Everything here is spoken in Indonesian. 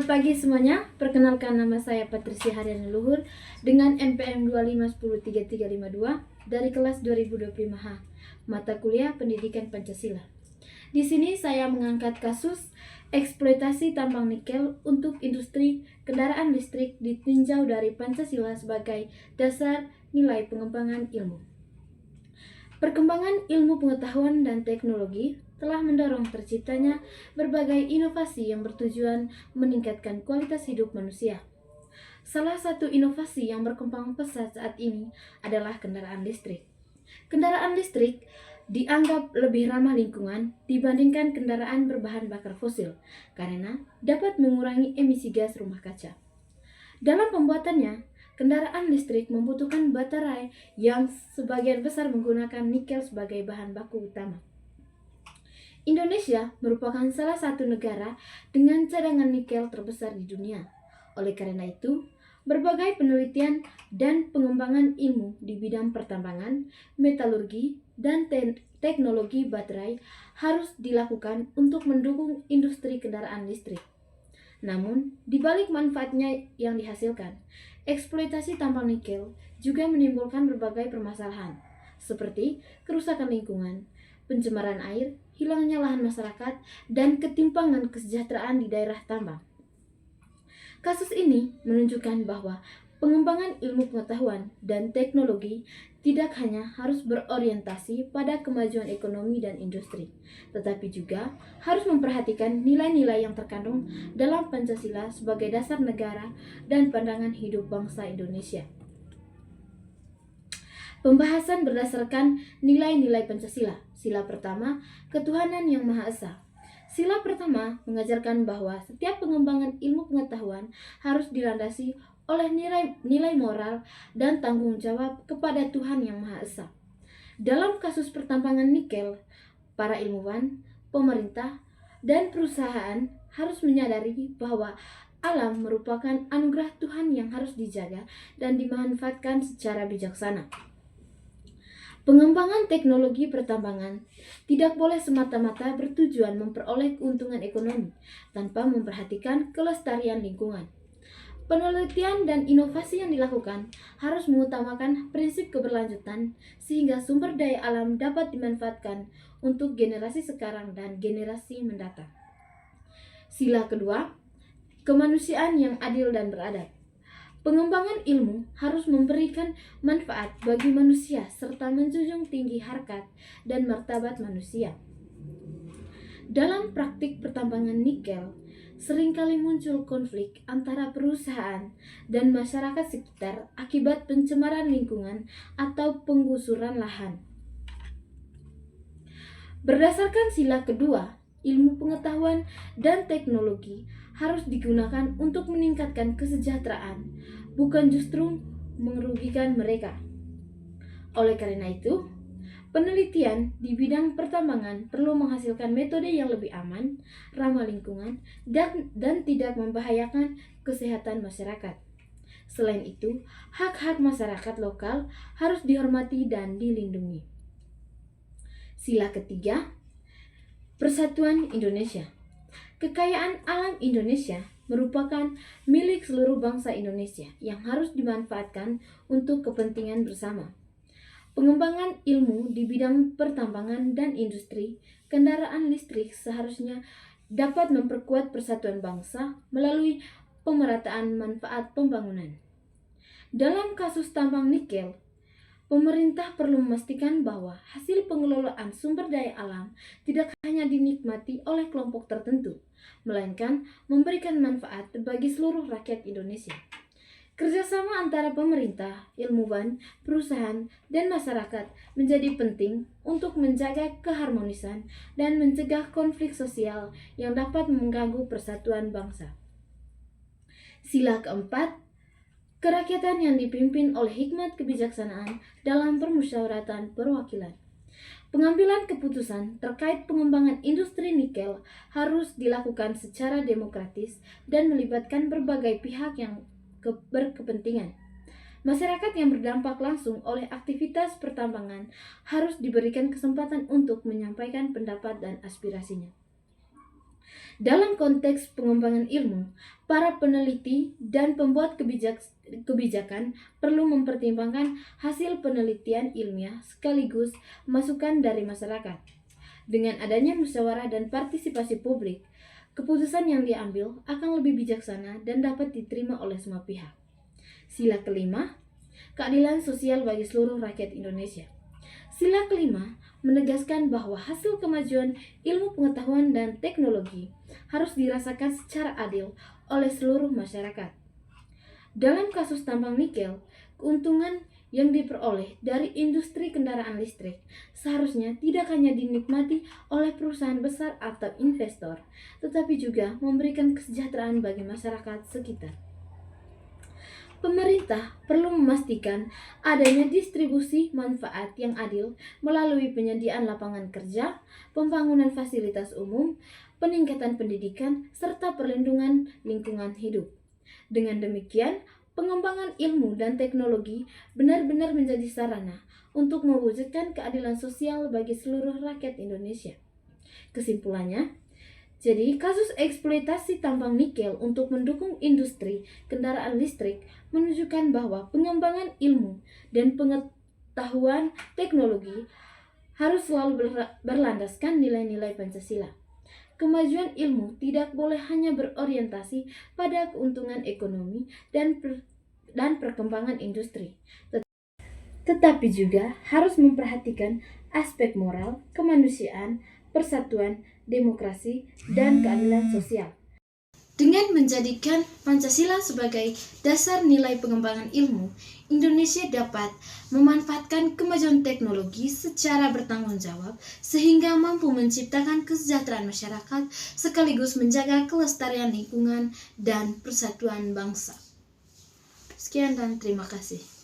Selamat pagi semuanya, perkenalkan nama saya Patricia Haryani Luhur dengan NPM 2510332 dari kelas 2025H, mata kuliah Pendidikan Pancasila. Di sini saya mengangkat kasus eksploitasi tambang nikel untuk industri kendaraan listrik ditinjau dari Pancasila sebagai dasar nilai pengembangan ilmu. Perkembangan ilmu pengetahuan dan teknologi telah mendorong terciptanya berbagai inovasi yang bertujuan meningkatkan kualitas hidup manusia. Salah satu inovasi yang berkembang pesat saat ini adalah kendaraan listrik. Kendaraan listrik dianggap lebih ramah lingkungan dibandingkan kendaraan berbahan bakar fosil karena dapat mengurangi emisi gas rumah kaca. Dalam pembuatannya, kendaraan listrik membutuhkan baterai yang sebagian besar menggunakan nikel sebagai bahan baku utama. Indonesia merupakan salah satu negara dengan cadangan nikel terbesar di dunia. Oleh karena itu, berbagai penelitian dan pengembangan ilmu di bidang pertambangan, metalurgi, dan teknologi baterai harus dilakukan untuk mendukung industri kendaraan listrik. Namun, di balik manfaatnya yang dihasilkan, eksploitasi tambang nikel juga menimbulkan berbagai permasalahan, seperti kerusakan lingkungan, pencemaran air, hilangnya lahan masyarakat, dan ketimpangan kesejahteraan di daerah tambang. Kasus ini menunjukkan bahwa pengembangan ilmu pengetahuan dan teknologi tidak hanya harus berorientasi pada kemajuan ekonomi dan industri, tetapi juga harus memperhatikan nilai-nilai yang terkandung dalam Pancasila sebagai dasar negara dan pandangan hidup bangsa Indonesia. Pembahasan berdasarkan nilai-nilai Pancasila. Sila pertama, ketuhanan yang Maha Esa. Sila pertama mengajarkan bahwa setiap pengembangan ilmu pengetahuan harus dilandasi oleh nilai moral dan tanggung jawab kepada Tuhan yang Maha Esa. Dalam kasus pertambangan nikel, para ilmuwan, pemerintah, dan perusahaan harus menyadari bahwa alam merupakan anugerah Tuhan yang harus dijaga dan dimanfaatkan secara bijaksana. Pengembangan teknologi pertambangan tidak boleh semata-mata bertujuan memperoleh keuntungan ekonomi tanpa memperhatikan kelestarian lingkungan. Penelitian dan inovasi yang dilakukan harus mengutamakan prinsip keberlanjutan sehingga sumber daya alam dapat dimanfaatkan untuk generasi sekarang dan generasi mendatang. Sila kedua, kemanusiaan yang adil dan beradab. Pengembangan ilmu harus memberikan manfaat bagi manusia serta menjunjung tinggi harkat dan martabat manusia. Dalam praktik pertambangan nikel, seringkali muncul konflik antara perusahaan dan masyarakat sekitar akibat pencemaran lingkungan atau penggusuran lahan. Berdasarkan sila kedua, ilmu pengetahuan dan teknologi harus digunakan untuk meningkatkan kesejahteraan, bukan justru merugikan mereka. Oleh karena itu, penelitian di bidang pertambangan perlu menghasilkan metode yang lebih aman, ramah lingkungan, dan tidak membahayakan kesehatan masyarakat. Selain itu, hak-hak masyarakat lokal harus dihormati dan dilindungi. Sila ketiga, Persatuan Indonesia. Kekayaan alam Indonesia merupakan milik seluruh bangsa Indonesia yang harus dimanfaatkan untuk kepentingan bersama. Pengembangan ilmu di bidang pertambangan dan industri kendaraan listrik seharusnya dapat memperkuat persatuan bangsa melalui pemerataan manfaat pembangunan. Dalam kasus tambang nikel, pemerintah perlu memastikan bahwa hasil pengelolaan sumber daya alam tidak hanya dinikmati oleh kelompok tertentu, melainkan memberikan manfaat bagi seluruh rakyat Indonesia. Kerjasama antara pemerintah, ilmuwan, perusahaan, dan masyarakat menjadi penting untuk menjaga keharmonisan dan mencegah konflik sosial yang dapat mengganggu persatuan bangsa. Sila keempat, kerakyatan yang dipimpin oleh hikmat kebijaksanaan dalam permusyawaratan perwakilan. Pengambilan keputusan terkait pengembangan industri nikel harus dilakukan secara demokratis dan melibatkan berbagai pihak yang berkepentingan. Masyarakat yang berdampak langsung oleh aktivitas pertambangan harus diberikan kesempatan untuk menyampaikan pendapat dan aspirasinya. Dalam konteks pengembangan ilmu, para peneliti dan pembuat kebijakan perlu mempertimbangkan hasil penelitian ilmiah sekaligus masukan dari masyarakat. Dengan adanya musyawarah dan partisipasi publik, keputusan yang diambil akan lebih bijaksana dan dapat diterima oleh semua pihak. Sila kelima, keadilan sosial bagi seluruh rakyat Indonesia. Sila kelima menegaskan bahwa hasil kemajuan ilmu pengetahuan dan teknologi harus dirasakan secara adil oleh seluruh masyarakat. Dalam kasus tambang nikel, keuntungan yang diperoleh dari industri kendaraan listrik seharusnya tidak hanya dinikmati oleh perusahaan besar atau investor, tetapi juga memberikan kesejahteraan bagi masyarakat sekitar. Pemerintah perlu memastikan adanya distribusi manfaat yang adil melalui penyediaan lapangan kerja, pembangunan fasilitas umum, peningkatan pendidikan, serta perlindungan lingkungan hidup. Dengan demikian, pengembangan ilmu dan teknologi benar-benar menjadi sarana untuk mewujudkan keadilan sosial bagi seluruh rakyat Indonesia. Kesimpulannya, jadi, kasus eksploitasi tambang nikel untuk mendukung industri kendaraan listrik menunjukkan bahwa pengembangan ilmu dan pengetahuan teknologi harus selalu berlandaskan nilai-nilai Pancasila. Kemajuan ilmu tidak boleh hanya berorientasi pada keuntungan ekonomi dan perkembangan industri, tetapi juga harus memperhatikan aspek moral, kemanusiaan, persatuan, demokrasi, dan keadilan sosial. Dengan menjadikan Pancasila sebagai dasar nilai pengembangan ilmu, Indonesia dapat memanfaatkan kemajuan teknologi secara bertanggung jawab sehingga mampu menciptakan kesejahteraan masyarakat sekaligus menjaga kelestarian lingkungan dan persatuan bangsa. Sekian dan terima kasih.